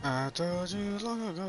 I told you long ago.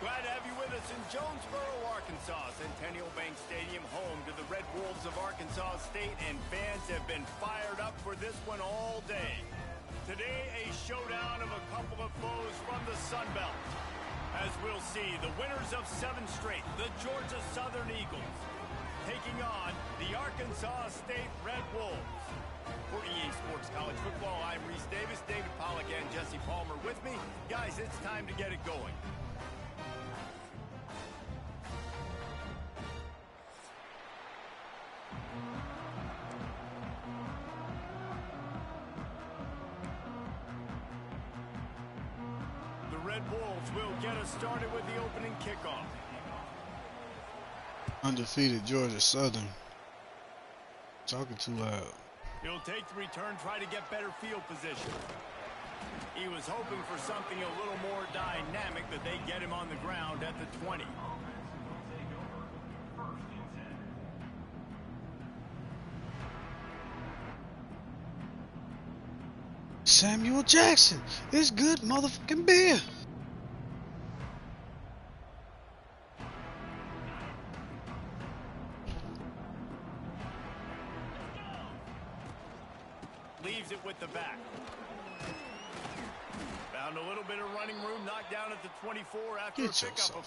Glad to have you with us in Jonesboro, Arkansas. Centennial Bank Stadium, home to the Red Wolves of Arkansas State, and fans have been fired up for this one all day. Today, a showdown of a couple of foes from the Sun Belt. As we'll see, the winners of 7 straight, the Georgia Southern Eagles, taking on the Arkansas State Red Wolves. For EA Sports College Football, I'm Reese Davis, David Pollack, and Jesse Palmer with me. Guys, it's time to get it going. The Red Wolves will get us started with the opening kickoff. Undefeated Georgia Southern. Talking too loud. He'll take the return, try to get better field position. He was hoping for something a little more dynamic, but they get him on the ground at the 20. Samuel Jackson, it's good motherfucking beer. Leaves it with the back. Found a little bit of running room, knocked down at the 24 after a pickup of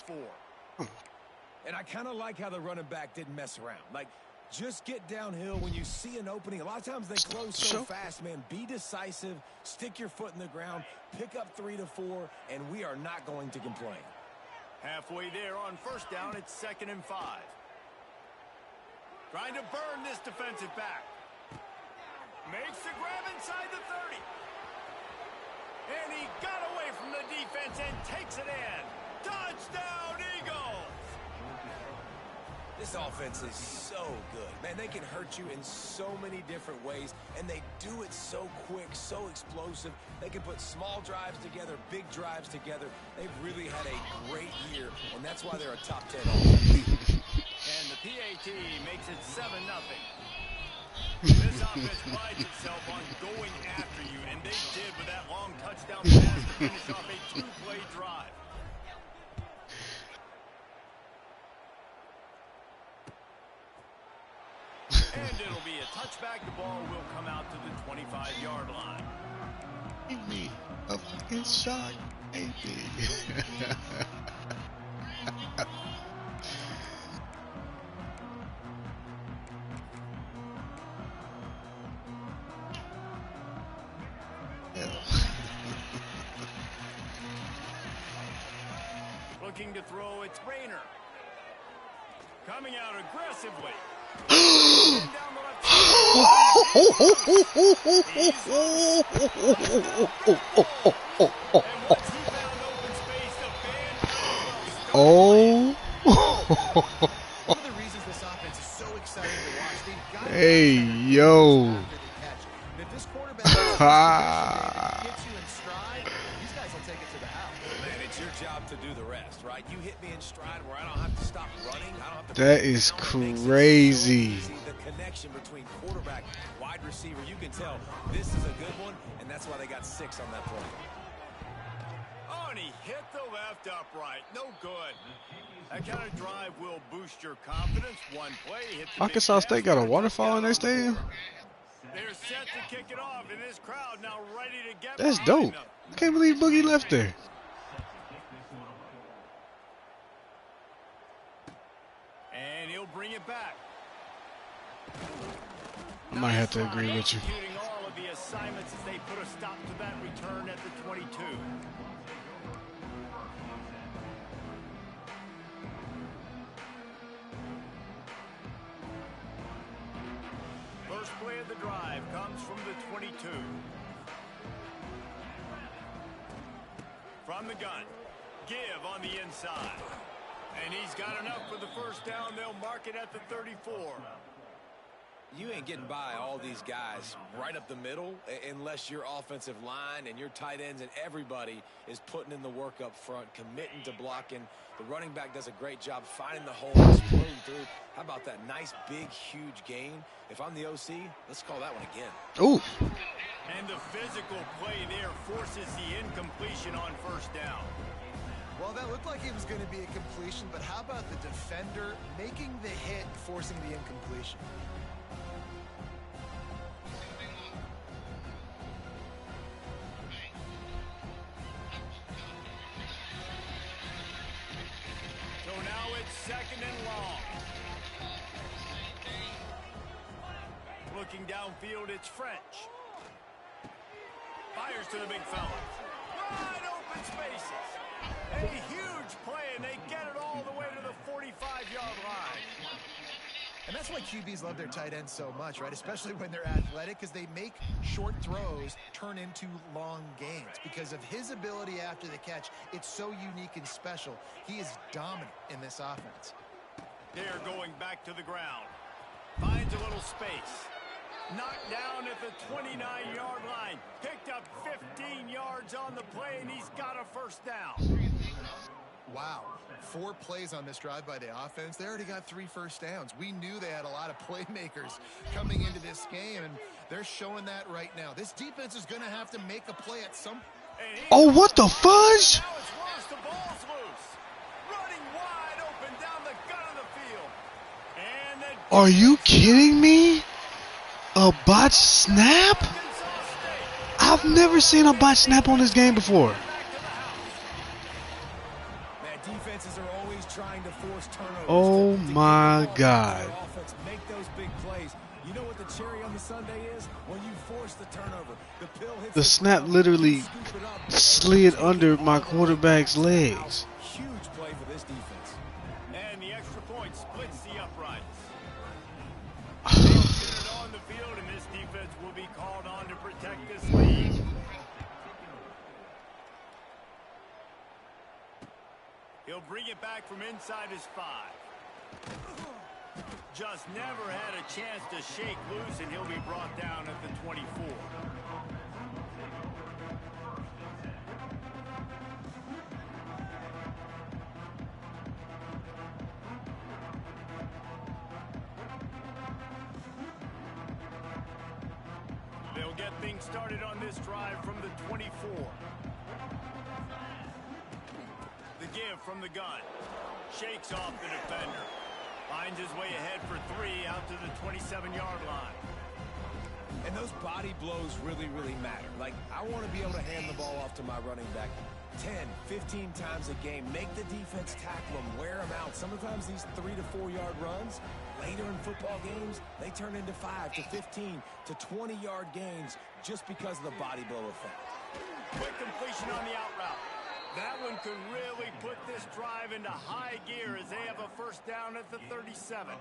4. And I kind of like how the running back didn't mess around. Like, just get downhill when you see an opening. A lot of times they close so fast, man. Be decisive, stick your foot in the ground, pick up 3 to 4, and we are not going to complain. Halfway there on first down, it's 2nd and 5. Trying to burn this defensive back. Makes the grab inside the 30. And he got away from the defense and takes it in. Touchdown, Eagles! This offense is so good. Man, they can hurt you in so many different ways, and they do it so quick, so explosive. They can put small drives together, big drives together. They've really had a great year, and that's why they're a top 10 offense. And the PAT makes it 7-0. This offense prides itself on going after you, and they did with that long touchdown pass to finish off a 2-play drive. And it'll be a touchback. The ball will come out to the 25-yard line. Give me a fucking shot, baby. Looking to throw, it's Rayner. Coming out aggressively. Oh. One of the reasons this offense is so exciting to watch. Hey, yo. If this Ha! Gets you in stride, these guys will take it to the house. Man, it's your job to do the rest, right? You hit me in stride where I don't have to stop running. I don't have to. That is crazy. The connection between quarterback, wide receiver, you can tell this is a good one, and that's why they got 6 on that play. Oh, and he hit the left upright. No good. That kind of drive will boost your confidence. One play, hit the Arkansas State got a waterfall in their stadium? They're set to kick it off, and this crowd now ready to get That's behind dope. them. I can't believe Boogie left there. And he'll bring it back. I might have to agree with you. Executing all of the assignments as they put a stop to that return at the 22. First play of the drive comes from the 22. From the gun, give on the inside. And he's got enough for the first down. They'll mark it at the 34. You ain't getting by all these guys right up the middle unless your offensive line and your tight ends and everybody is putting in the work up front, committing to blocking. The running back does a great job finding the hole, exploding through. How about that nice, big, huge gain? If I'm the OC, let's call that one again. Ooh. And the physical play there forces the incompletion on first down. Well, that looked like it was going to be a completion, but how about the defender making the hit, forcing the incompletion? So now it's second and long. Looking downfield, it's French. Fires to the big fella. Wide open spaces. A huge play, and they get it all the way to the 45-yard line. And that's why QBs love their tight ends so much, right? Especially when they're athletic, because they make short throws turn into long gains. Because of his ability after the catch, it's so unique and special. He is dominant in this offense. They're going back to the ground. Finds a little space. Knocked down at the 29-yard line. Picked up 15 yards on the play, and he's got a first down. Wow. 4 plays on this drive by the offense. They already got 3 first downs. We knew they had a lot of playmakers coming into this game, and they're showing that right now. This defense is going to have to make a play at some... Oh, what the fudge? Now it's worse. The ball's loose. Running wide open down the gut of the field. And the Are you kidding me? A botch snap? I've never seen a botch snap on this game before. Defenses are always trying to force turnovers. Oh my God. Make those big plays. You know what the cherry on the sundae is? When you force the turnover, the pill hits The snap literally slid under my quarterback's legs. Huge play for this defense. And the extra point splits the uprights. They'll get it on the field, and this defense will be called on to protect this lead. He'll bring it back from inside his 5. Just never had a chance to shake loose, and he'll be brought down at the 24. They'll get things started on this drive from the 24. The give from the gun. Shakes off the defender. Finds his way ahead for 3 out to the 27-yard line. And those body blows really, really matter. Like, I want to be able to hand the ball off to my running back 10, 15 times a game. Make the defense tackle them, wear them out. Sometimes these 3 to 4 yard runs, later in football games, they turn into 5 to 15 to 20-yard gains just because of the body blow effect. Quick completion on the out route. That one could really put this drive into high gear as they have a first down at the 37.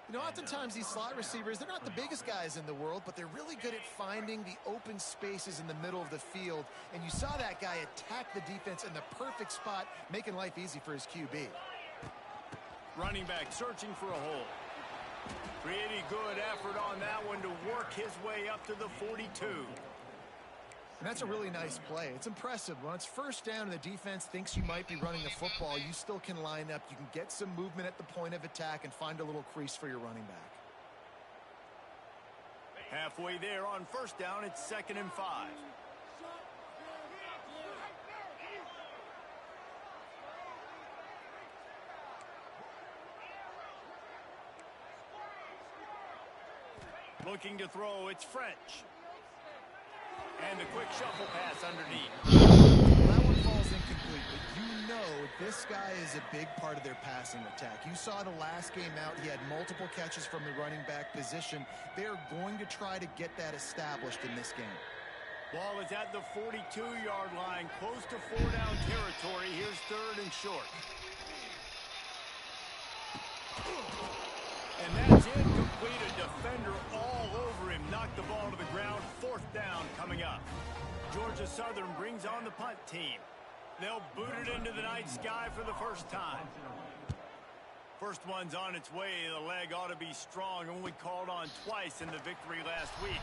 You know, oftentimes these slot receivers, they're not the biggest guys in the world, but they're really good at finding the open spaces in the middle of the field. And you saw that guy attack the defense in the perfect spot, making life easy for his QB. Running back searching for a hole. Pretty good effort on that one to work his way up to the 42. And that's a really nice play. It's impressive. When it's first down and the defense thinks you might be running the football, you still can line up. You can get some movement at the point of attack and find a little crease for your running back. Halfway there on first down, it's 2nd and 5. Looking to throw, it's French. And the quick shuffle pass underneath. That one falls incomplete, but you know this guy is a big part of their passing attack. You saw the last game out, he had multiple catches from the running back position. They're going to try to get that established in this game. Ball is at the 42-yard line, close to 4-down territory. Here's 3rd and short. And that's incomplete. A defender all over him. Knocked the ball to the ground. 4th down coming up. Georgia Southern brings on the punt team. They'll boot it into the night sky for the first time. First one's on its way. The leg ought to be strong. Only called on twice in the victory last week.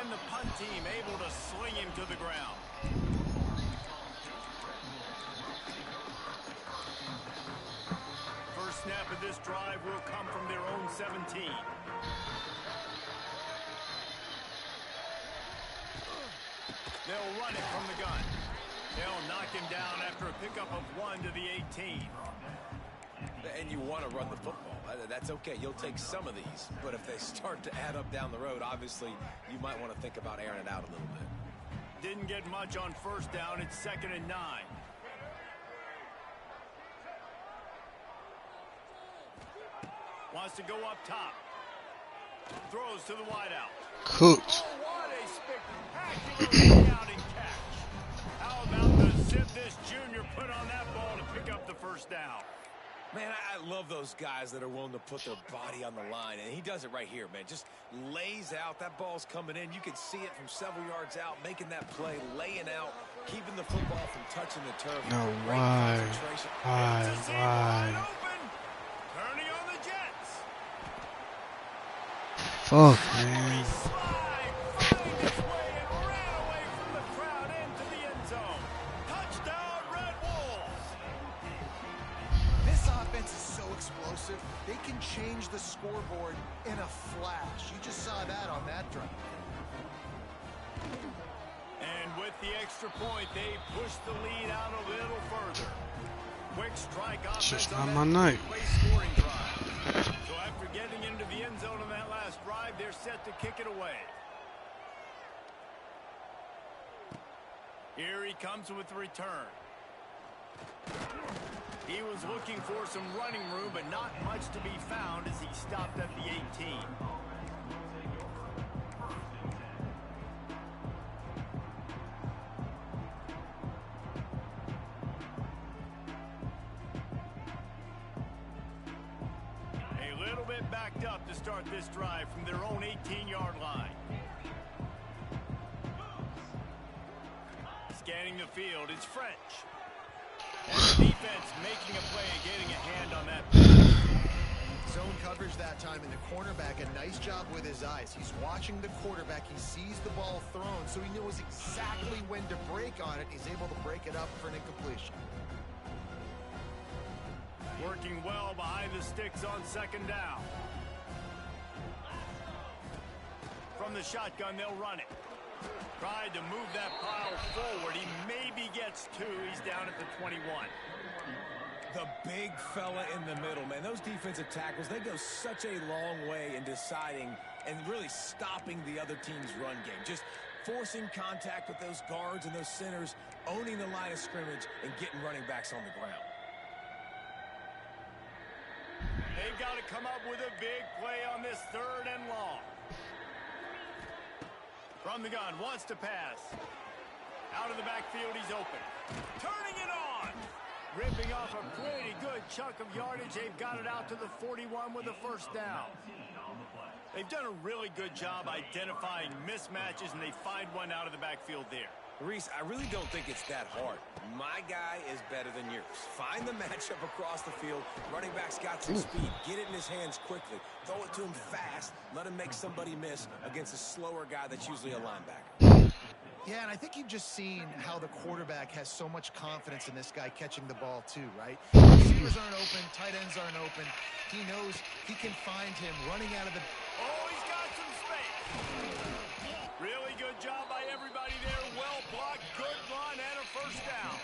And the punt team able to sling him to the ground. First snap of this drive will come from their own 17. They'll run it from the gun. They'll knock him down after a pickup of 1 to the 18. And you want to run the football. That's okay. You'll take some of these. But if they start to add up down the road, obviously you might want to think about airing it out a little bit. Didn't get much on first down. It's 2nd and 9. Wants to go up top. Throws to the wideout. Cooked. Oh, what a spectacular scouting catch. How about the zip this junior put on that ball to pick up the first down? Man, I love those guys that are willing to put their body on the line, and he does it right here, man. Just lays out. That ball's coming in. You can see it from several yards out, making that play, laying out, keeping the football from touching the turf. No, Great why? concentration. Why? Open. Turning on the Jets. Fuck, man. Slide, find his way and ran away from the crowd into the end zone. Touchdown, Red Wolves. This offense is so explosive, they can change the scoreboard in a flash. You just saw that on that drive. And with the extra point, they push the lead out a little further. Quick strike offense Just on not that my night. play scoring drive. So after getting into the end zone on that last drive, they're set to kick it away. Here he comes with the return. He was looking for some running room, but not much to be found as he stopped at the 18. A little bit backed up to start this drive from their own 18-yard line. Scanning the field, it's French. And the defense making a play and getting a hand on that pass. Zone coverage that time, and the cornerback, a nice job with his eyes. He's watching the quarterback. He sees the ball thrown, so he knows exactly when to break on it. He's able to break it up for an incompletion. Working well behind the sticks on 2nd down. From the shotgun, they'll run it. Tried to move that pile forward. He maybe gets 2. He's down at the 21. The big fella in the middle, man. Those defensive tackles, they go such a long way in deciding and really stopping the other team's run game. Just forcing contact with those guards and those centers, owning the line of scrimmage, and getting running backs on the ground. They've got to come up with a big play on this 3rd and long. From the gun, wants to pass. Out of the backfield, he's open. Turning it on. Ripping off a pretty good chunk of yardage. They've got it out to the 41 with a first down. They've done a really good job identifying mismatches, and they find one out of the backfield there. Reese, I really don't think it's that hard. My guy is better than yours. Find the matchup across the field. Running back's got some speed. Get it in his hands quickly. Throw it to him fast. Let him make somebody miss against a slower guy that's usually a linebacker. Yeah, and I think you've just seen how the quarterback has so much confidence in this guy catching the ball too, right? Receivers aren't open, tight ends aren't open. He knows he can find him running out of the... Oh, he's got some space. Really good job by everybody there. Well blocked, good run, and a first down.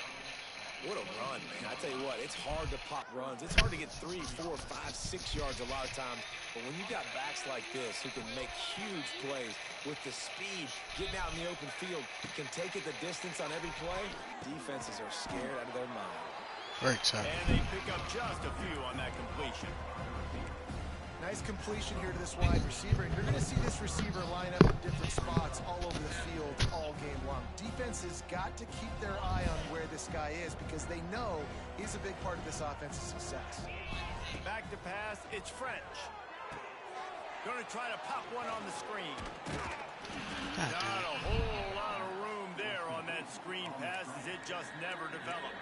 What a run, man. I tell you what, it's hard to pop runs. It's hard to get 3, 4, 5, 6 yards a lot of times. But when you got backs like this who can make huge plays with the speed, getting out in the open field, can take it the distance on every play, defenses are scared out of their mind. Great job. And they pick up just a few on that completion. Nice completion here to this wide receiver. And you're going to see this receiver line up in different spots all over the field all game long. Defense has got to keep their eye on where this guy is because they know he's a big part of this offense's success. Back to pass, it's French. Going to try to pop one on the screen. Not a whole lot of room there on that screen pass as it just never developed.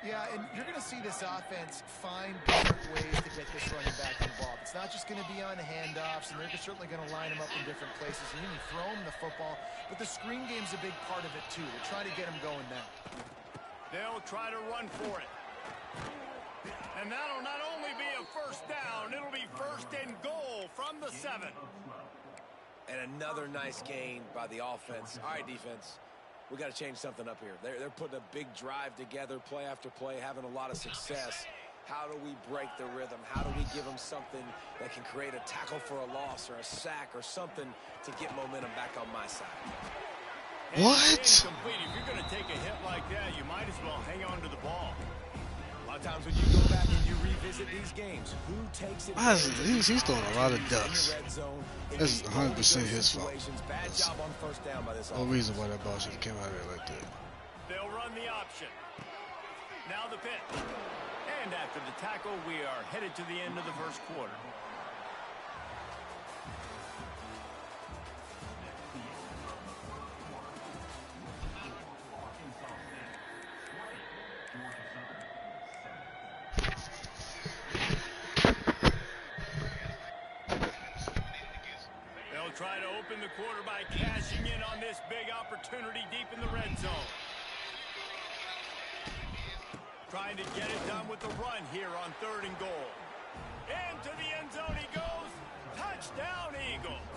Yeah, and you're going to see this offense find different ways to get this running back involved. It's not just going to be on handoffs, and they're certainly going to line him up in different places and even throw him the football. But the screen game's a big part of it, too. They're trying to get him going now. They'll try to run for it. And that'll not only be a first down, it'll be first and goal from the 7. And another nice gain by the offense. All right, defense. We got to change something up here. They're putting a big drive together, play after play, having a lot of success. How do we break the rhythm? How do we give them something that can create a tackle for a loss or a sack or something to get momentum back on my side? What? If you're going to take a hit like that, you might as well hang on to the ball. A lot of times when you go back and you revisit these games, who takes it? He's throwing a lot of ducks. That's 100% his fault. Bad job on first down by this No reason why that ball should have came out of there like that. They'll run the option. Now the pitch. And after the tackle, we are headed to the end of the first quarter. Try to open the quarter by cashing in on this big opportunity deep in the red zone. Trying to get it done with the run here on 3rd and goal. Into the end zone he goes. Touchdown, Eagles.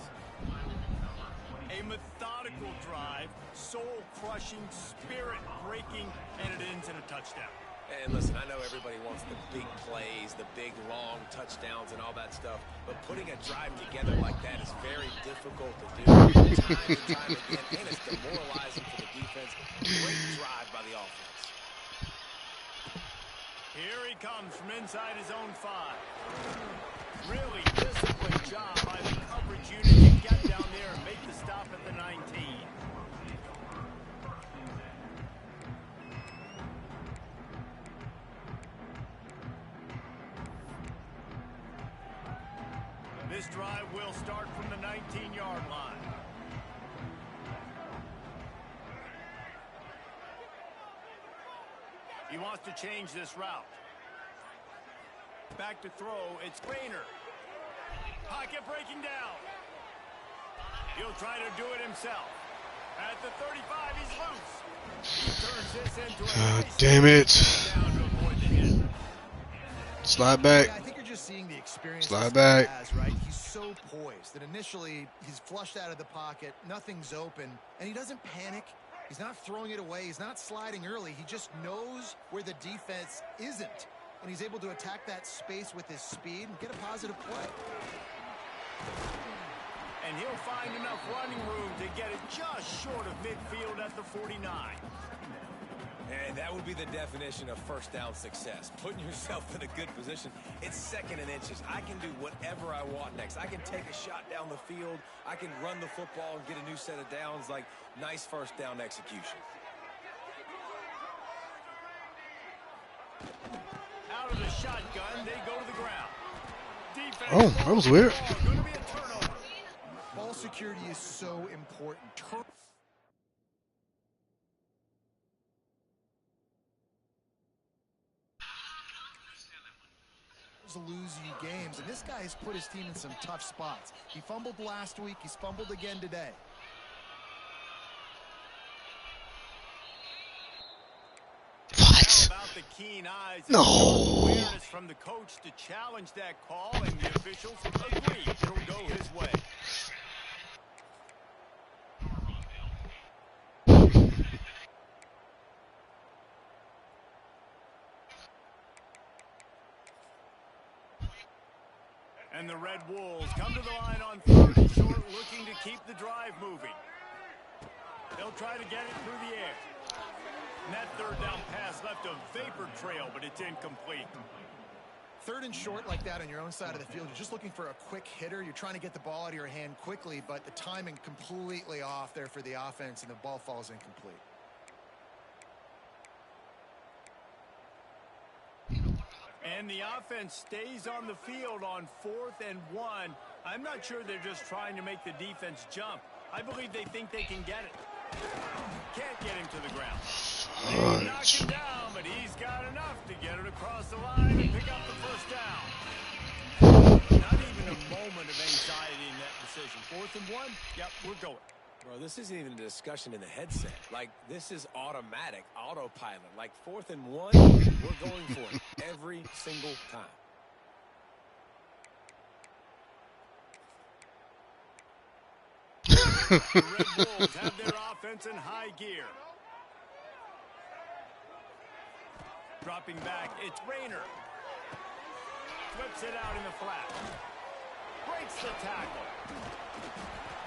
A methodical drive, soul-crushing, spirit-breaking, and it ends in a touchdown. And listen, I know everybody wants the big plays, the big, long touchdowns and all that stuff, but putting a drive together like that is very difficult to do time and time again, and it's demoralizing for the defense. Great drive by the offense. Here he comes from inside his own 5. Really disciplined job by the coverage unit to get down there and make the stop at the 19. This drive will start from the 19-yard line. He wants to change this route. Back to throw, it's Rainer. Pocket breaking down. He'll try to do it himself. At the 35, he's loose. He turns this into a nice damn it. down to avoid the hit. Slide back. Yeah, I think you're just seeing the experience Slide back. he has, right? He's so poised that initially he's flushed out of the pocket, nothing's open, and he doesn't panic. He's not throwing it away. He's not sliding early. He just knows where the defense isn't, and he's able to attack that space with his speed and get a positive play. And he'll find enough running room to get it just short of midfield at the 49. And that would be the definition of first down success. Putting yourself in a good position. It's 2nd and inches. I can do whatever I want next. I can take a shot down the field. I can run the football and get a new set of downs. Like, nice first down execution. Out of the shotgun, they go to the ground. Defense, Oh, that was weird. going to be a turnover. Ball security is so important. fumbles lose you games, and this guy has put his team in some tough spots. He fumbled last week. He's fumbled again today. What? About the keen eyes and No. awareness from the coach to challenge that call, and the officials agree it'll go his way. And the Red Wolves come to the line on 3rd and short, looking to keep the drive moving. They'll try to get it through the air. And that 3rd down pass left a vapor trail, but it's incomplete. 3rd and short like that on your own side of the field. You're just looking for a quick hitter. You're trying to get the ball out of your hand quickly, but the timing completely off there for the offense, and the ball falls incomplete. And the offense stays on the field on 4th and 1. I'm not sure they're just trying to make the defense jump. I believe they think they can get it. Can't get him to the ground. They knock him down, but he's got enough to get it across the line and pick up the first down. Not even a moment of anxiety in that decision. 4th and 1, yep, we're going. Bro, this isn't even a discussion in the headset. Like, this is automatic, autopilot. Like, 4th and 1, we're going for it every single time. The Red Wolves have their offense in high gear. Dropping back, it's Rayner. Flips it out in the flat. Breaks the tackle.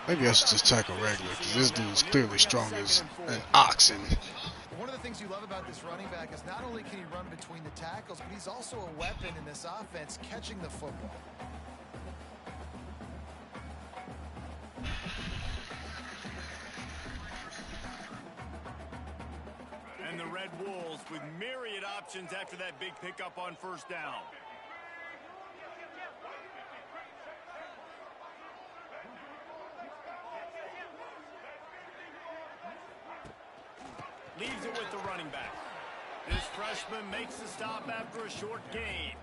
Maybe I should just tackle regular, because this dude's clearly strong as an oxen. One of the things you love about this running back is not only can he run between the tackles, but he's also a weapon in this offense catching the football. And the Red Wolves with myriad options after that big pickup on 1st down. Leaves it with the running back. This freshman makes the stop after a short gain.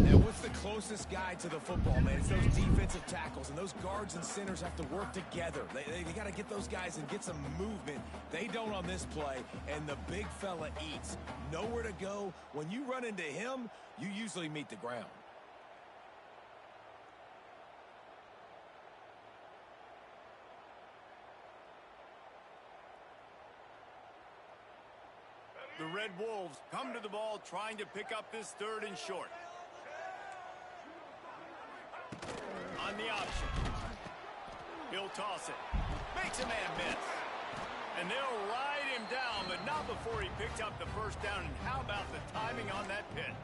And what's the closest guy to the football, man? It's those defensive tackles, and those guards and centers have to work together. They got to get those guys and get some movement. They don't on this play, and the big fella eats. Nowhere to go. When you run into him, you usually meet the ground. The Red Wolves come to the ball trying to pick up this 3rd and short. On the option. He'll toss it. Makes a man miss. And they'll ride him down, but not before he picks up the 1st down. And how about the timing on that pitch?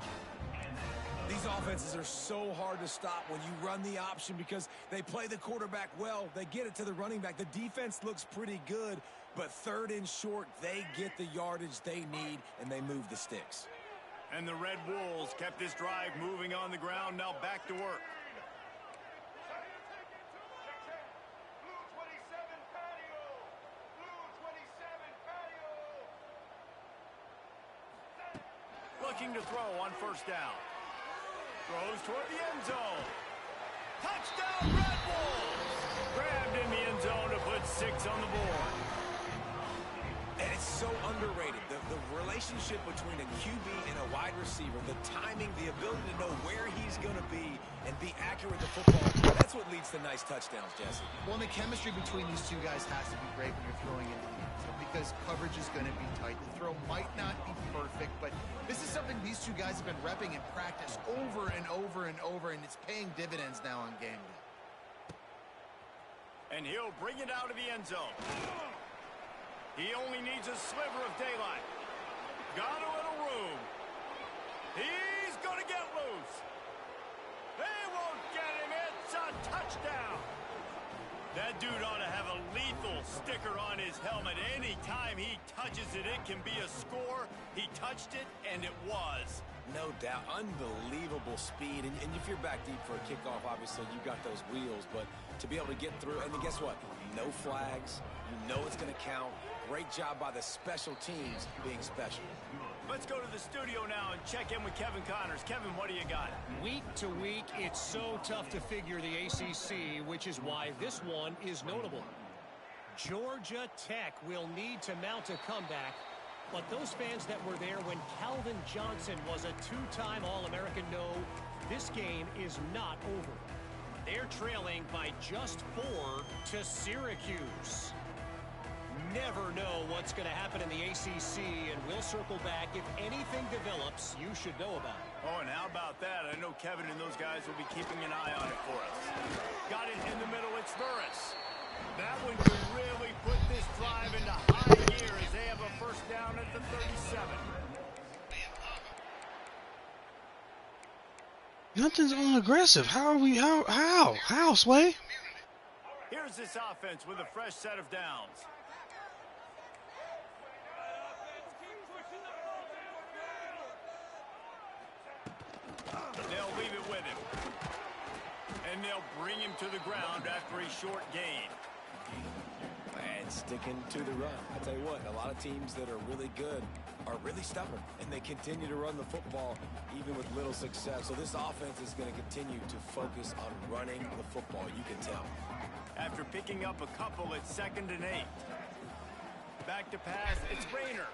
These offenses are so hard to stop when you run the option because they play the quarterback well. They get it to the running back. The defense looks pretty good, but 3rd and short, they get the yardage they need, and they move the sticks. And the Red Wolves kept this drive moving on the ground. Now back to work. Looking to throw on 1st down. Throws toward the end zone. Touchdown, Red Wolves! Grabbed in the end zone to put 6 on the board. And it's so underrated. The relationship between a QB and a wide receiver, the timing, the ability to know where he's going to be and be accurate with the football, that's what leads to nice touchdowns, Jesse. Well, and the chemistry between these two guys has to be great when you're throwing into the end zone because coverage is going to be tight. The throw might not be perfect, but this is something these two guys have been repping in practice over and over and over, and it's paying dividends now on game day. And he'll bring it out of the end zone. He only needs a sliver of daylight. Got a little room. He's going to get loose. They won't get him. It's a touchdown. That dude ought to have a lethal sticker on his helmet. Anytime he touches it, it can be a score. He touched it, and it was. No doubt. Unbelievable speed. And if you're back deep for a kickoff, obviously you got those wheels. But to be able to get through, and then guess what? No flags. You know it's going to count. Great job by the special teams being special. Let's go to the studio now and check in with Kevin Connors. Kevin, what do you got? Week to week, it's so tough to figure the ACC, which is why this one is notable. Georgia Tech will need to mount a comeback, but those fans that were there when Calvin Johnson was a two-time All-American know this game is not over. They're trailing by just 4 to Syracuse. Never know what's going to happen in the ACC, and we'll circle back. If anything develops, you should know about it. Oh, and how about that? I know Kevin and those guys will be keeping an eye on it for us. Got it in the middle. It's Burris. That one could really put this drive into high gear as they have a first down at the 37. Nothing's unaggressive. How are we? How, Sway? Here's this offense with a fresh set of downs. They'll leave it with him. And they'll bring him to the ground after a short gain. And sticking to the run. I tell you what, a lot of teams that are really good are really stubborn, and they continue to run the football even with little success. So this offense is going to continue to focus on running the football, you can tell. After picking up a couple, it's 2nd and 8. Back to pass, it's Rayner.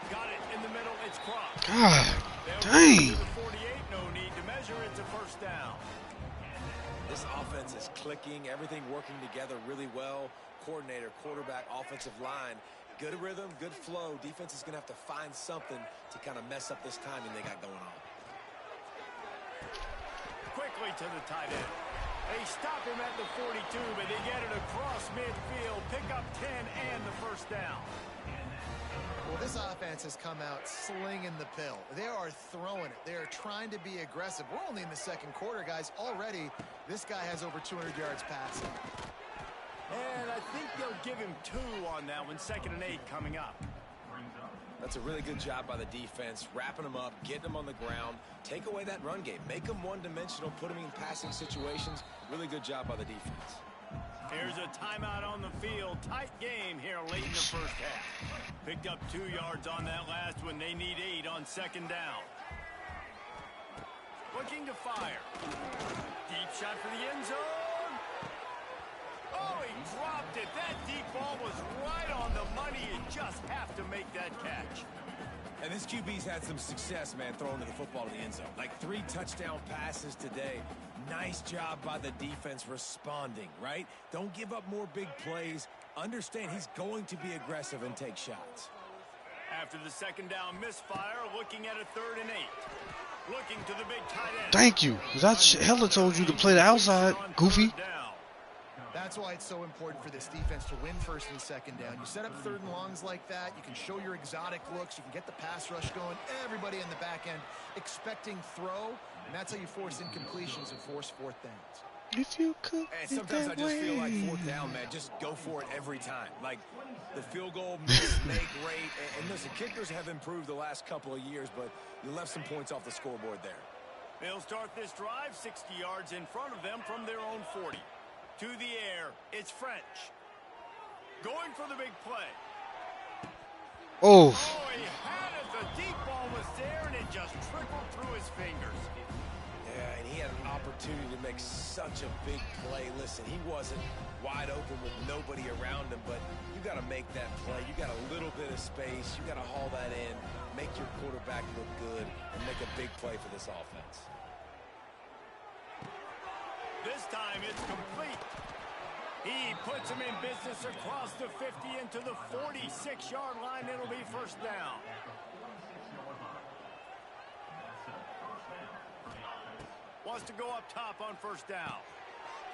Got it in the middle, it's Cross. God, dang. 48, no need to measure, it's a first down. This offense is clicking, everything working together really well. Coordinator, quarterback, offensive line, good rhythm, good flow. Defense is going to have to find something to kind of mess up this timing they got going on. Quickly to the tight end. They stop him at the 42, but they get it across midfield, pick up 10 and the first down. Well, this offense has come out slinging the pill. They are throwing it. They are trying to be aggressive. We're only in the second quarter, guys. Already, this guy has over 200 yards passing. And I think they'll give him 2 on that one. 2nd and 8 coming up. That's a really good job by the defense, wrapping them up, getting them on the ground, take away that run game, make them one-dimensional, put them in passing situations. Really good job by the defense. Here's a timeout on the field. Tight game here late in the first half. Picked up 2 yards on that last one. They need 8 on 2nd down. Looking to fire. Deep shot for the end zone. Oh, he dropped it. That deep ball was right on the money. You just have to make that catch. And this QB's had some success, man, throwing the football to the end zone. Like 3 touchdown passes today. Nice job by the defense responding, right? Don't give up more big plays. Understand he's going to be aggressive and take shots. After the 2nd down misfire, looking at a 3rd and 8. Looking to the big tight end. Thank you. Because I hella told you to play the outside, goofy. That's why it's so important for this defense to win 1st and 2nd down. You set up 3rd and longs like that. You can show your exotic looks. You can get the pass rush going. Everybody in the back end expecting throw. And that's how you force incompletions and force 4th downs. If you could. And sometimes I just feel like 4th down, man, just go for it every time. Like the field goal, miss, make, great. And listen, kickers have improved the last couple of years, but you left some points off the scoreboard there. They'll start this drive 60 yards in front of them from their own 40. To the air, it's French. Going for the big play. Oh. Oh, he had it. The deep ball was there, and it just trickled through his fingers. Yeah, and he had an opportunity to make such a big play. Listen, he wasn't wide open with nobody around him, but you got to make that play. You got a little bit of space. You got to haul that in, make your quarterback look good, and make a big play for this offense. This time it's complete. He puts him in business across the 50 into the 46-yard line. It'll be first down. Wants to go up top on first down.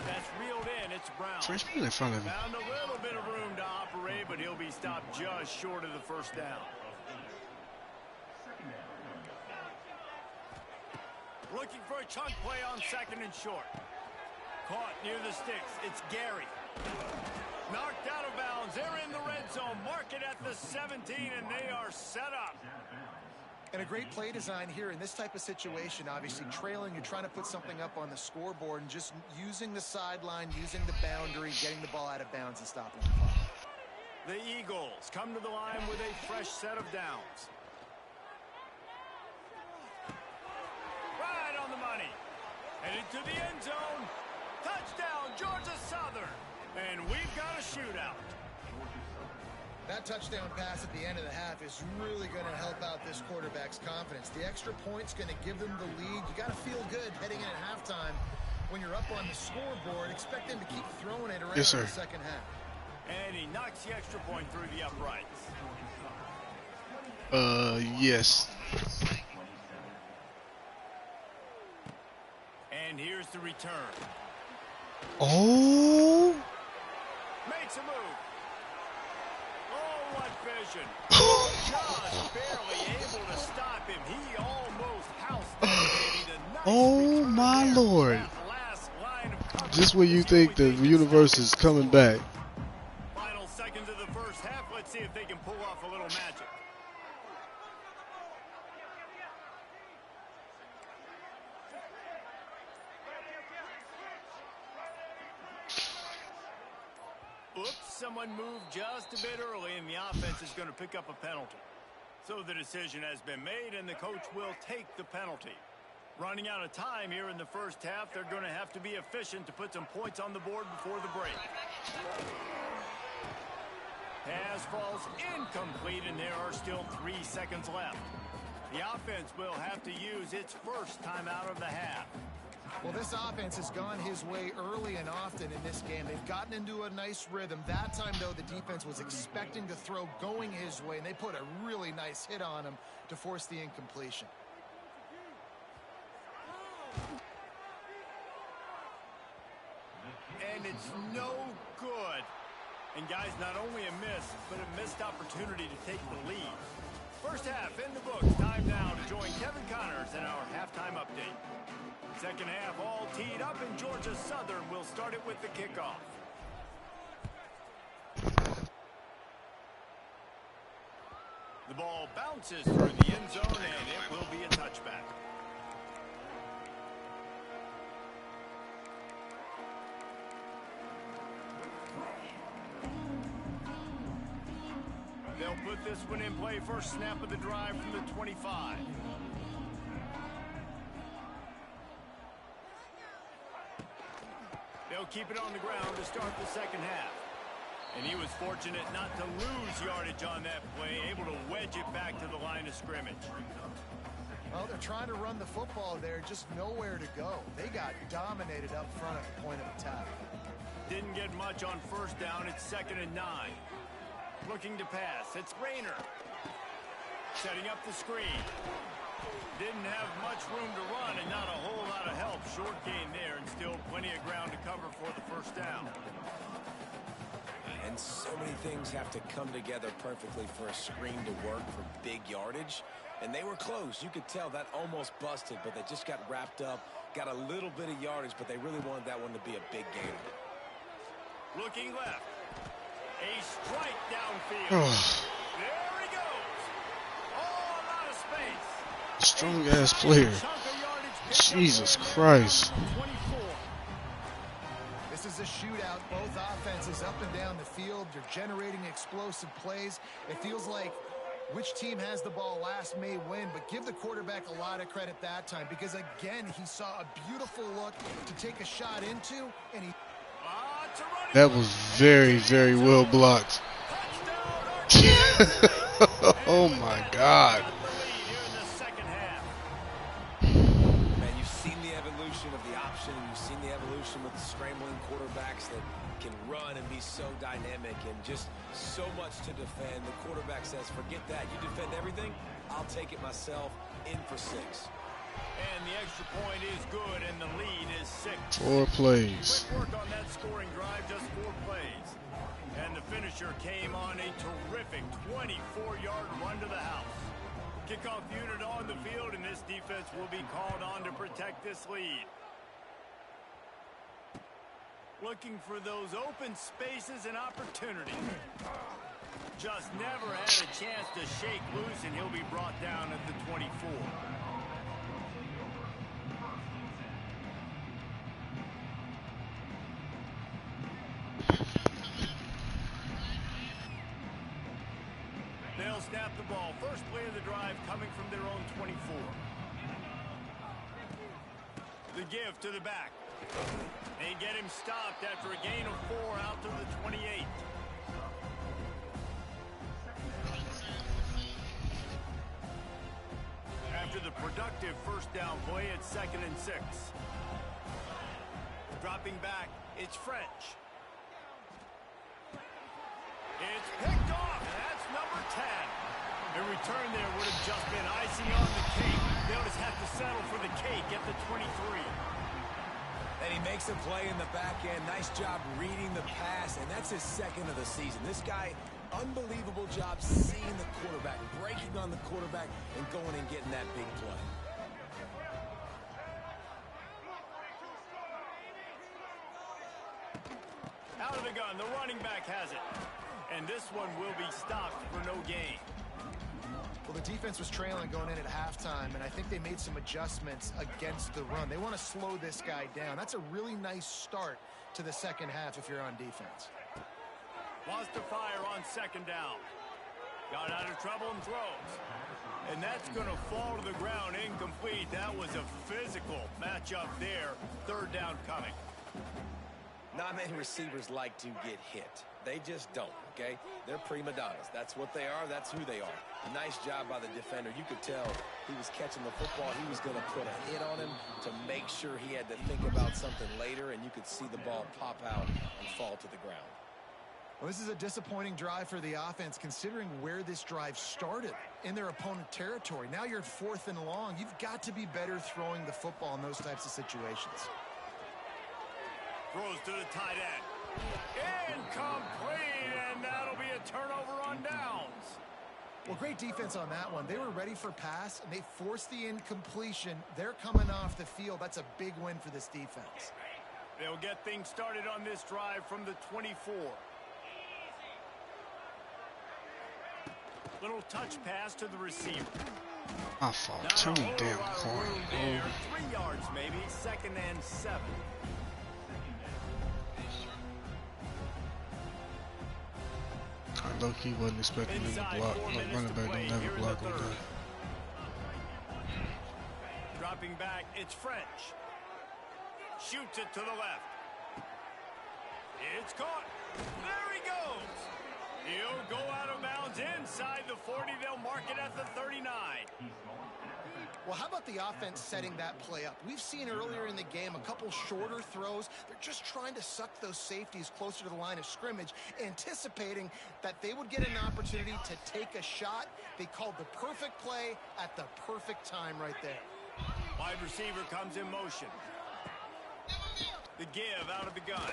That's reeled in. It's Brown. Freshman in front of him. Found a little bit of room to operate, but he'll be stopped just short of the first down. Looking for a chunk play on 2nd and short. Caught near the sticks. It's Gary. Knocked out of bounds. They're in the red zone. Mark it at the 17, and they are set up. And a great play design here in this type of situation. Obviously trailing, you're trying to put something up on the scoreboard and just using the sideline, using the boundary, getting the ball out of bounds and stopping the clock. The Eagles come to the line with a fresh set of downs. Right on the money. Headed to the end zone. Touchdown, Georgia Southern. And we've got a shootout. That touchdown pass at the end of the half is really going to help out this quarterback's confidence. The extra point's going to give them the lead. You got to feel good heading in at halftime. When you're up on the scoreboard, expect them to keep throwing it around in the second half. And he knocks the extra point through the uprights. Yes. And here's the return. Oh. Makes a move. Oh, what vision. Just barely able to stop him. He almost housed him. Nice Oh, my Lord. Just when you think the universe is coming back. Final seconds of the first half. Let's see if they can pull off a little magic. Oops, someone moved just a bit early, and the offense is going to pick up a penalty. So the decision has been made, and the coach will take the penalty. Running out of time here in the first half, they're going to have to be efficient to put some points on the board before the break. Pass falls incomplete, and there are still 3 seconds left. The offense will have to use its first timeout of the half. Well, this offense has gone his way early and often in this game. They've gotten into a nice rhythm. That time, though, the defense was expecting to throw going his way, and they put a really nice hit on him to force the incompletion. And it's no good. And, guys, not only a miss, but a missed opportunity to take the lead. First half in the books. Time now to join Kevin Connors in our halftime update. Second half all teed up, and Georgia Southern will start it with the kickoff. The ball bounces through the end zone, and it will be a touchback. They'll put this one in play. First snap of the drive from the 25. They'll keep it on the ground to start the second half. And he was fortunate not to lose yardage on that play, able to wedge it back to the line of scrimmage. Well, they're trying to run the football there, just nowhere to go. They got dominated up front at the point of attack. Didn't get much on first down. It's 2nd and 9. Looking to pass. It's Rayner. Setting up the screen. Didn't have much room to run and not a whole lot of help. Short gain there and still plenty of ground to cover for the first down. And so many things have to come together perfectly for a screen to work for big yardage. And they were close. You could tell that almost busted, but they just got wrapped up, got a little bit of yardage, but they really wanted that one to be a big gainer. Looking left. A strike downfield. There he goes. Oh, a lot of space. Strong ass player. Jesus Christ. This is a shootout. Both offenses up and down the field. They're generating explosive plays. It feels like which team has the ball last may win, but give the quarterback a lot of credit that time because, again, he saw a beautiful look to take a shot into, and he... That was very, very well blocked. Oh, my God. Man, you've seen the evolution of the option. You've seen the evolution with the scrambling quarterbacks that can run and be so dynamic and just so much to defend. The quarterback says, forget that. You defend everything, I'll take it myself. In for 6. And the extra point is good, and the lead is 6. 4 plays. Quick work on that scoring drive, just 4 plays. And the finisher came on a terrific 24-yard run to the house. Kickoff unit on the field, and this defense will be called on to protect this lead. Looking for those open spaces and opportunities. Just never had a chance to shake loose, and he'll be brought down at the 24. the ball. First play of the drive coming from their own 24. The give to the back. They get him stopped after a gain of 4 out to the 28. After the productive first down play, it's 2nd and 6. Dropping back, it's French. It's picked off, and that's number 10. A return there would have just been icing on the cake. They'll just have to settle for the cake at the 23. And he makes a play in the back end. Nice job reading the pass, and that's his 2nd of the season. This guy, unbelievable job seeing the quarterback, breaking on the quarterback, and going and getting that big play. Out of the gun, the running back has it. And this one will be stopped for no gain. Well, the defense was trailing going in at halftime, and I think they made some adjustments against the run. They want to slow this guy down. That's a really nice start to the second half if you're on defense. Wants to fire on 2nd down. Got out of trouble and throws. And that's going to fall to the ground incomplete. That was a physical matchup there. 3rd down coming. Not many receivers like to get hit. They just don't, okay? They're prima donnas. That's what they are. That's who they are. Nice job by the defender. You could tell he was catching the football. He was going to put a hit on him to make sure he had to think about something later, and you could see the ball pop out and fall to the ground. Well, this is a disappointing drive for the offense considering where this drive started in their opponent territory. Now you're at 4th and long. You've got to be better throwing the football in those types of situations. Throws to the tight end. Incomplete, and that'll be a turnover on downs. Well, great defense on that one. They were ready for pass, and they forced the incompletion. They're coming off the field. That's a big win for this defense. They'll get things started on this drive from the 24. Little touch pass to the receiver. My fault. Too damn corny. 3 yards maybe. 2nd and 7. Low-key wasn't expecting him to block. Like, running back don't never block on that. Dropping back, it's French. Shoots it to the left. It's caught. There he goes. He'll go out of bounds inside the 40. They'll mark it at the 39. Well, how about the offense setting that play up? We've seen earlier in the game a couple shorter throws. They're just trying to suck those safeties closer to the line of scrimmage, anticipating that they would get an opportunity to take a shot. They called the perfect play at the perfect time right there. Wide receiver comes in motion. The give out of the gun.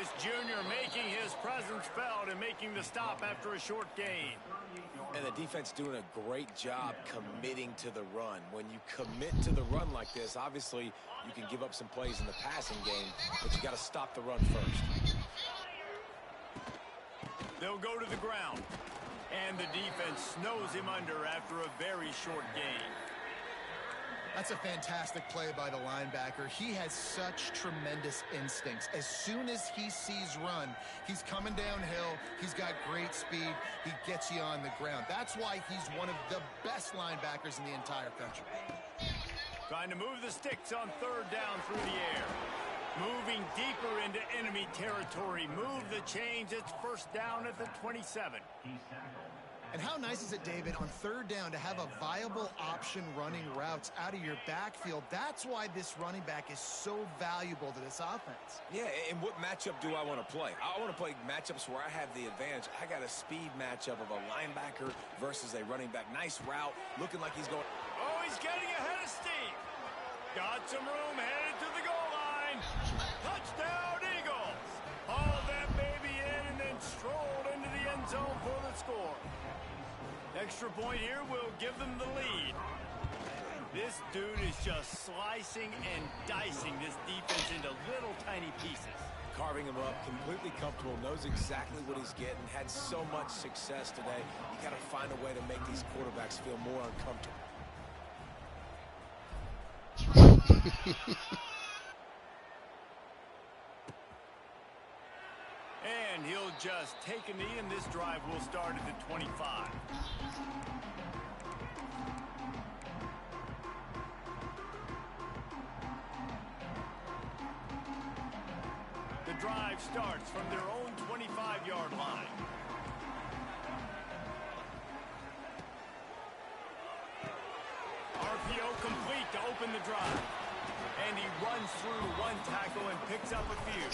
This junior making his presence felt and making the stop after a short gain. And the defense doing a great job committing to the run. When you commit to the run like this, obviously you can give up some plays in the passing game, but you got to stop the run first. They'll go to the ground, and the defense snows him under after a very short gain. That's a fantastic play by the linebacker. He has such tremendous instincts. As soon as he sees run, he's coming downhill. He's got great speed. He gets you on the ground. That's why he's one of the best linebackers in the entire country. Trying to move the sticks on 3rd down through the air. Moving deeper into enemy territory. Move the chains. It's 1st down at the 27. And how nice is it, David, on 3rd down to have a viable option running routes out of your backfield? That's why this running back is so valuable to this offense. Yeah, and what matchup do I want to play? I want to play matchups where I have the advantage. I got a speed matchup of a linebacker versus a running back. Nice route, looking like he's going. Oh, he's getting ahead of Steve. Got some room, headed to the goal line. Touchdown, Eagles. Hauled that baby in and then strolled into the end zone for the score. Extra point here will give them the lead. This dude is just slicing and dicing this defense into little tiny pieces. Carving him up, completely comfortable, knows exactly what he's getting, had so much success today. You got to find a way to make these quarterbacks feel more uncomfortable. And he'll just take a knee, and this drive will start at the 25. The drive starts from their own 25-yard line. RPO complete to open the drive. And he runs through one tackle and picks up a few.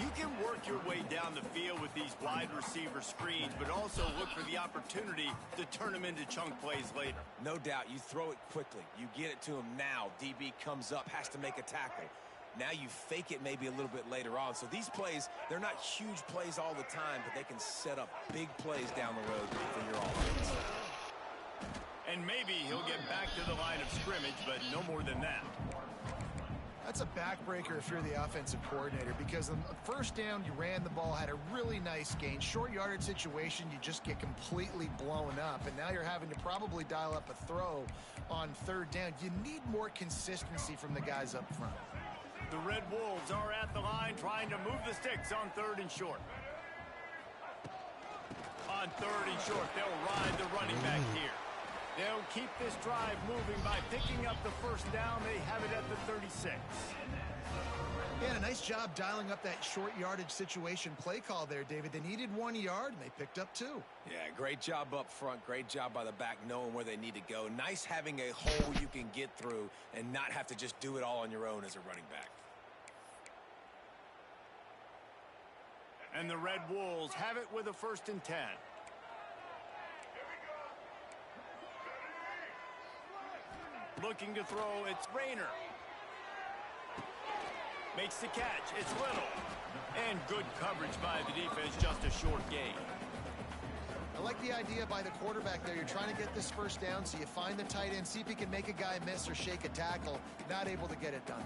You can work your way down the field with these wide receiver screens, but also look for the opportunity to turn them into chunk plays later. No doubt, you throw it quickly. You get it to him now. DB comes up, has to make a tackle. Now you fake it maybe a little bit later on. So these plays, they're not huge plays all the time, but they can set up big plays down the road for your offense. And maybe he'll get back to the line of scrimmage, but no more than that. That's a backbreaker if you're the offensive coordinator, because on the first down, you ran the ball, had a really nice gain. Short yardage situation, you just get completely blown up, and now you're having to probably dial up a throw on third down. You need more consistency from the guys up front. The Red Wolves are at the line trying to move the sticks on 3rd and short. On 3rd and short, they'll ride the running back here. They'll keep this drive moving by picking up the first down. They have it at the 36. Yeah, a nice job dialing up that short yardage situation play call there, David. They needed 1 yard, and they picked up 2. Yeah, great job up front. Great job by the back knowing where they need to go. Nice having a hole you can get through and not have to just do it all on your own as a running back. And the Red Wolves have it with a 1st and 10. Looking to throw, it's Rayner. Makes the catch, it's Little. And good coverage by the defense, just a short gain. I like the idea by the quarterback there. You're trying to get this first down, so you find the tight end, see if he can make a guy miss or shake a tackle. Not able to get it done.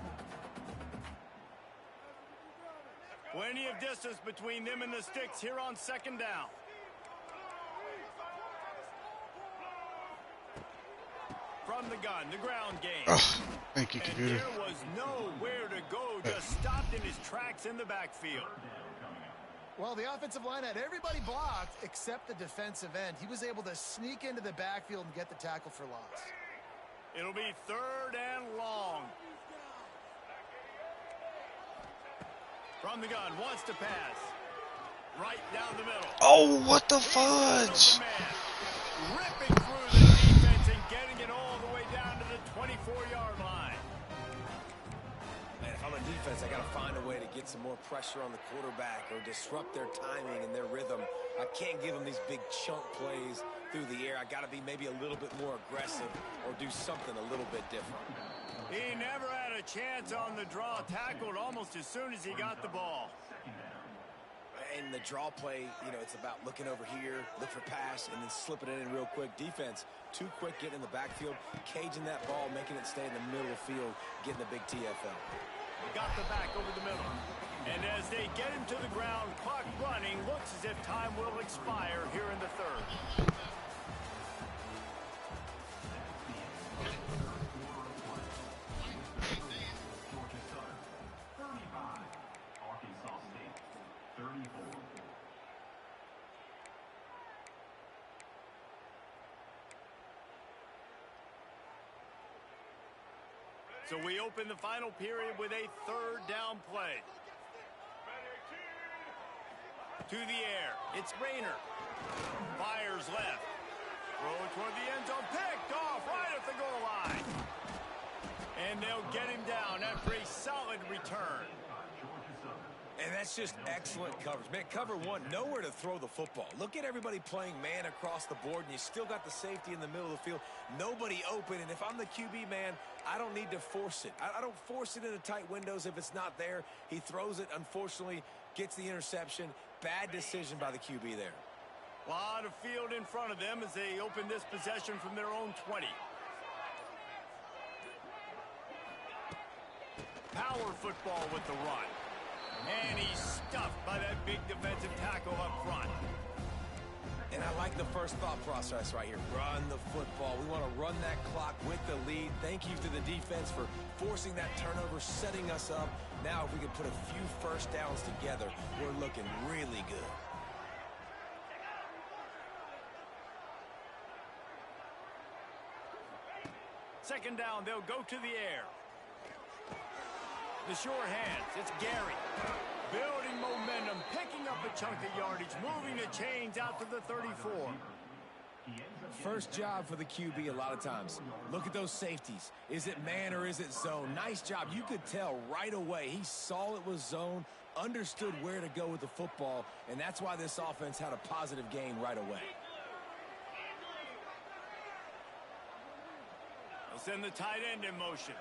Plenty of distance between them and the sticks here on 2nd down. From the gun, the ground game. Oh, thank you, computer. And there was nowhere to go, just stopped in his tracks in the backfield. Well, the offensive line had everybody blocked except the defensive end. He was able to sneak into the backfield and get the tackle for loss. It'll be 3rd and long. From the gun, wants to pass. Right down the middle. Oh, what the fudge? Ripping through the defense and getting it all the way down to the 24-yard line. Man, if I'm a defense, I got to find a way to get some more pressure on the quarterback or disrupt their timing and their rhythm. I can't give them these big chunk plays through the air. I got to be maybe a little bit more aggressive or do something a little bit different. He never had a chance on the draw, tackled almost as soon as he got the ball. And the draw play, you know, it's about looking over here, look for pass, and then slipping it in real quick. Defense, too quick getting in the backfield, caging that ball, making it stay in the middle of the field, getting the big TFL. Got the back over the middle. And as they get him to the ground, clock running, looks as if time will expire here in the 3rd. So we open the final period with a 3rd down play. To the air, it's Rayner. Fires left. Throw toward the end zone, picked off right at the goal line. And they'll get him down after a solid return. And that's just excellent coverage. Man, cover one, nowhere to throw the football. Look at everybody playing man across the board, and you still got the safety in the middle of the field. Nobody open, and if I'm the QB, man, I don't need to force it. I don't force it into tight windows if it's not there. He throws it, unfortunately, gets the interception. Bad decision by the QB there. A lot of field in front of them as they open this possession from their own 20. Power football with the run. And he's stuffed by that big defensive tackle up front. And I like the first thought process right here. Run the football. We want to run that clock with the lead. Thank you to the defense for forcing that turnover, setting us up. Now, if we can put a few first downs together, we're looking really good. Second down, they'll go to the air. The sure hands, it's Gary. Building momentum, picking up a chunk of yardage, moving the chains out to the 34. First job for the QB a lot of times. Look at those safeties. Is it man or is it zone? Nice job. You could tell right away. He saw it was zone, understood where to go with the football, and that's why this offense had a positive gain right away. They'll send the tight end in motion.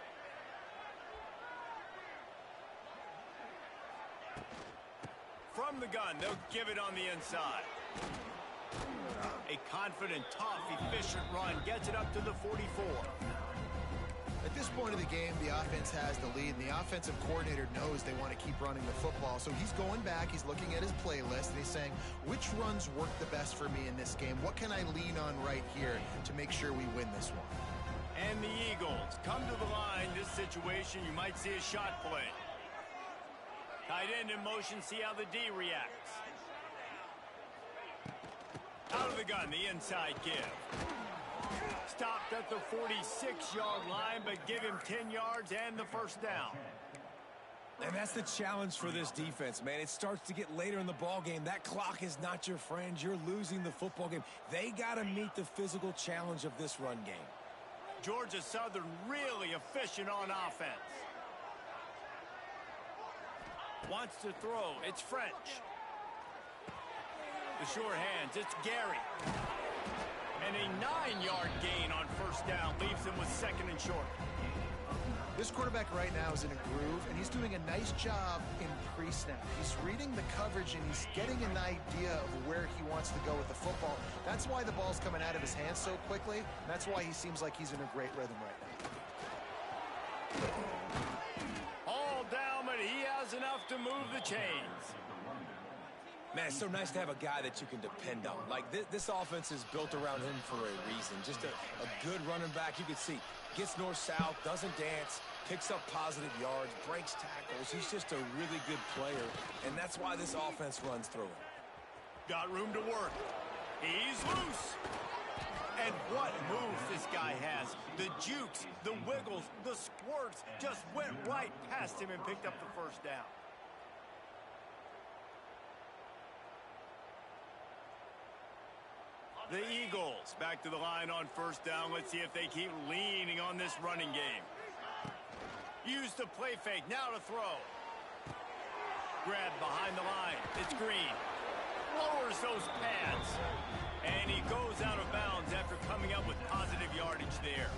From the gun, they'll give it on the inside. A confident, tough, efficient run gets it up to the 44. At this point of the game, the offense has the lead, and the offensive coordinator knows they want to keep running the football. So he's going back, he's looking at his playlist, and he's saying, which runs work the best for me in this game? What can I lean on right here to make sure we win this one? And the Eagles come to the line. This situation, you might see a shot play. Tight end in motion, see how the D reacts. Out of the gun, the inside give. Stopped at the 46-yard line, but give him 10 yards and the first down. And that's the challenge for this defense, man. It starts to get later in the ball game. That clock is not your friend. You're losing the football game. They got to meet the physical challenge of this run game. Georgia Southern really efficient on offense. Wants to throw. It's French. The sure hands. It's Gary. And a 9-yard gain on first down leaves him with second and short. This quarterback right now is in a groove, and he's doing a nice job in pre-snap. He's reading the coverage, and he's getting an idea of where he wants to go with the football. That's why the ball's coming out of his hands so quickly, and that's why he seems like he's in a great rhythm right now. All down, but he has enough to move the chains. Man, it's so nice to have a guy that you can depend on. Like, this offense is built around him for a reason. Just a good running back. You can see, gets north-south, doesn't dance, picks up positive yards, breaks tackles. He's just a really good player, and that's why this offense runs through him. Got room to work. He's loose. And what moves this guy has. The jukes, the wiggles, the squirts just went right past him and picked up the first down. The Eagles back to the line on first down. Let's see if they keep leaning on this running game. Use the play fake. Now to throw. Grab behind the line. It's Green. Lowers those pads. And he goes out of bounds after coming up with positive yardage there.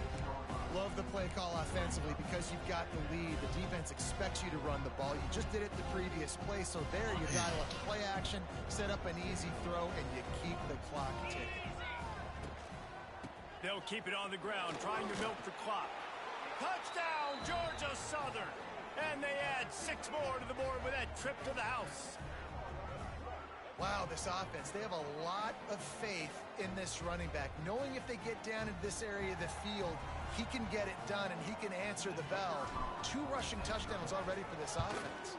Love the play call offensively because you've got the lead. The defense expects you to run the ball. You just did it the previous play, so there you dial up play action, set up an easy throw, and you keep the clock ticking. They'll keep it on the ground, trying to milk the clock. Touchdown, Georgia Southern! And they add 6 more to the board with that trip to the house. Wow, this offense, they have a lot of faith in this running back. Knowing if they get down into this area of the field, he can get it done and he can answer the bell. 2 rushing touchdowns already for this offense.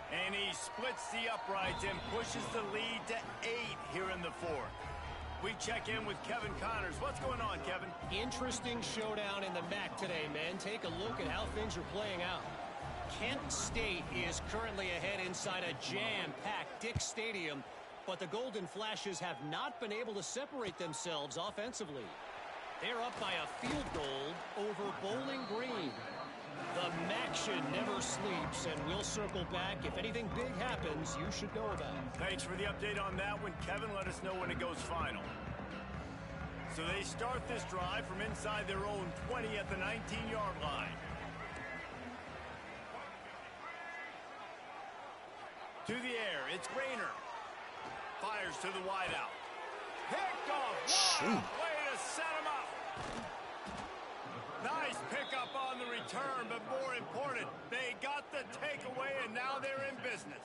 And he splits the uprights and pushes the lead to 8 here in the 4th. We check in with Kevin Connors. What's going on, Kevin? Interesting showdown in the MAC today, man. Take a look at how things are playing out. Kent State is currently ahead inside a jam-packed Dick Stadium, but the Golden Flashes have not been able to separate themselves offensively. They're up by a field goal over Bowling Green. The MACtion never sleeps, and we'll circle back. If anything big happens, you should know about it. Thanks for the update on that one, Kevin. Let us know when it goes final. So they start this drive from inside their own 20 at the 19-yard line. To the air, it's Rayner. Fires to the wideout. Picked off. What a way to set him up. Nice pickup on the return, but more important, they got the takeaway, and now they're in business.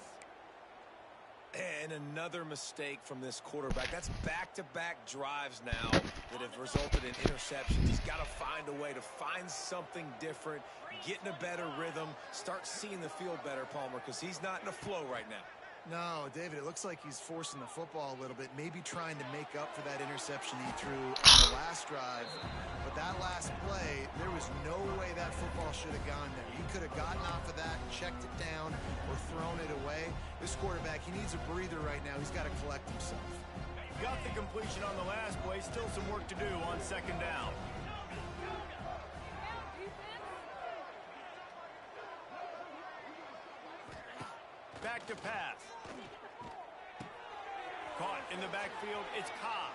And another mistake from this quarterback. That's back-to-back drives now that have resulted in interceptions. He's got to find a way to find something different, get in a better rhythm, start seeing the field better, Palmer, because he's not in a flow right now. No, David, it looks like he's forcing the football a little bit, maybe trying to make up for that interception he threw on the last drive. But that last play, there was no way that football should have gone there. He could have gotten off of that, checked it down, or thrown it away. This quarterback, he needs a breather right now. He's got to collect himself. Got the completion on the last play. Still some work to do on second down. Back to pass. Caught in the backfield, it's Ncaa.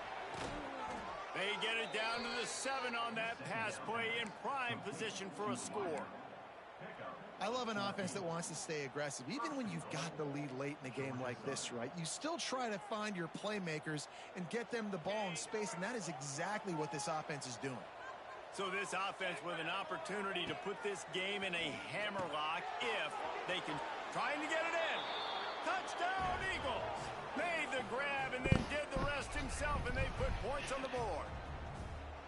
They get it down to the 7 on that pass play, in prime position for a score. I love an offense that wants to stay aggressive. Even when you've got the lead late in the game like this, right, you still try to find your playmakers and get them the ball in space, and that is exactly what this offense is doing. So this offense with an opportunity to put this game in a hammerlock if they can. Trying to get it in. Touchdown, Eagles. Made the grab and then did the rest himself, and they put points on the board.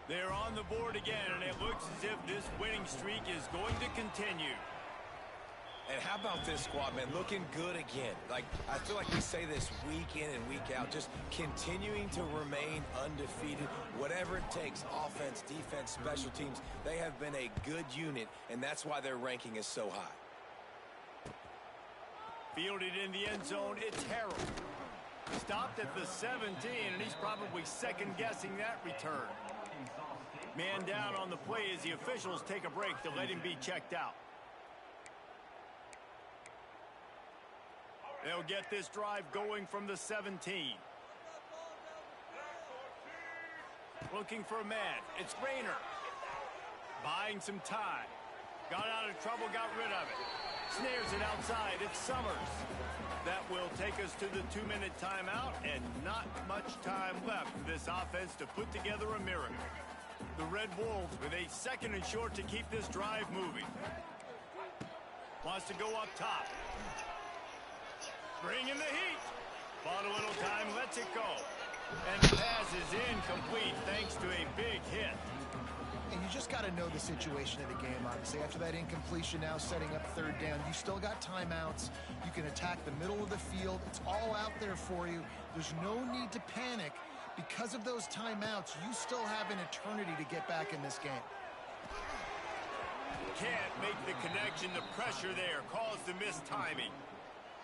They're on the board again, and it looks as if this winning streak is going to continue. And how about this squad, man? Looking good again. Like, I feel like we say this week in and week out, just continuing to remain undefeated. Whatever it takes, offense, defense, special teams, they have been a good unit, and that's why their ranking is so high. Fielded in the end zone, it's Harold. Stopped at the 17, and he's probably second-guessing that return. Man down on the play as the officials take a break to let him be checked out. They'll get this drive going from the 17. Looking for a man. It's Rayner. Buying some time. Got out of trouble, got rid of it. Snares it outside. It's Summers. That will take us to the 2-minute timeout, and not much time left for this offense to put together a miracle. The Red Wolves with a second and short to keep this drive moving. Wants to go up top. Bring in the heat. Bought a little time, lets it go. And the pass is incomplete thanks to a big hit. And you just got to know the situation of the game, obviously. After that incompletion, now setting up third down, you still got timeouts. You can attack the middle of the field. It's all out there for you. There's no need to panic. Because of those timeouts, you still have an eternity to get back in this game. Can't make the connection. The pressure there caused the mistiming.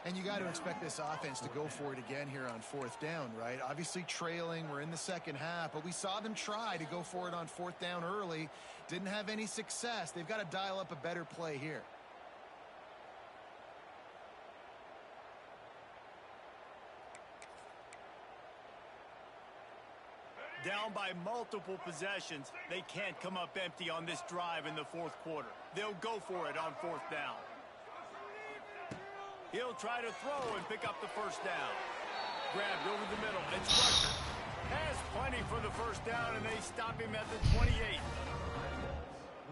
And you got to expect this offense to go for it again here on fourth down, right? Obviously trailing, we're in the second half, but we saw them try to go for it on fourth down early. Didn't have any success. They've got to dial up a better play here. Down by multiple possessions, they can't come up empty on this drive in the fourth quarter. They'll go for it on fourth down. He'll try to throw and pick up the first down. Grabbed over the middle. It's Rucker. Has plenty for the first down, and they stop him at the 28.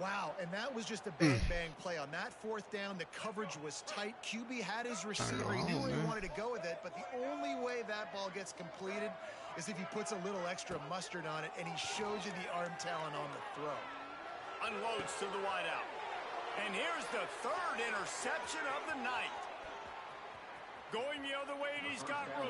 Wow, and that was just a bang-bang play. On that fourth down, the coverage was tight. QB had his receiver. He knew where he wanted to go with it, but the only way that ball gets completed is if he puts a little extra mustard on it, and he shows you the arm talent on the throw. Unloads to the wideout. And here's the third interception of the night. Going the other way, and he's got room.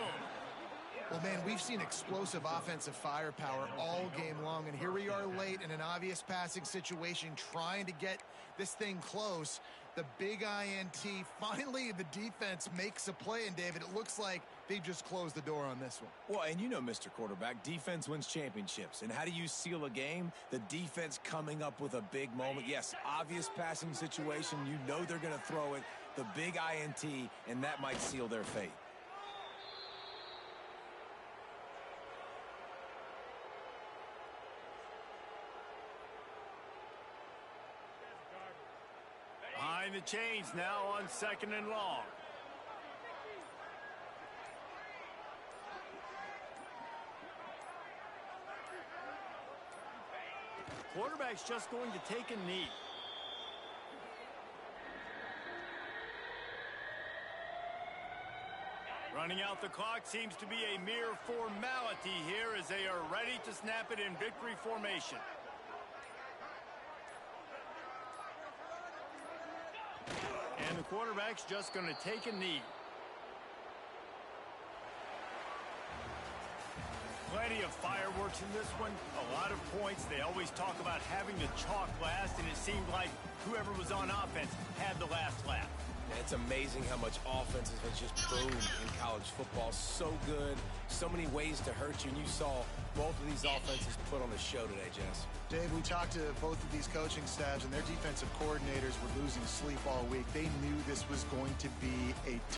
Well, man, we've seen explosive offensive firepower all game long, and here we are late in an obvious passing situation trying to get this thing close. The big INT, finally the defense makes a play, and David, it looks like they've just closed the door on this one. Well, and you know, Mr. Quarterback, defense wins championships. And how do you seal a game? The defense coming up with a big moment. Yes, obvious passing situation. You know they're going to throw it. The big INT, and that might seal their fate. Behind the chains now on second and long. Quarterback's just going to take a knee. Running out the clock seems to be a mere formality here as they are ready to snap it in victory formation. And the quarterback's just going to take a knee. Plenty of fireworks in this one. A lot of points. They always talk about having the chalk last, and it seemed like whoever was on offense had the last laugh. It's amazing how much offense has just boomed in college football. So good, so many ways to hurt you, and you saw both of these offenses put on the show today, Jess. Dave, we talked to both of these coaching staffs, and their defensive coordinators were losing sleep all week. They knew this was going to be a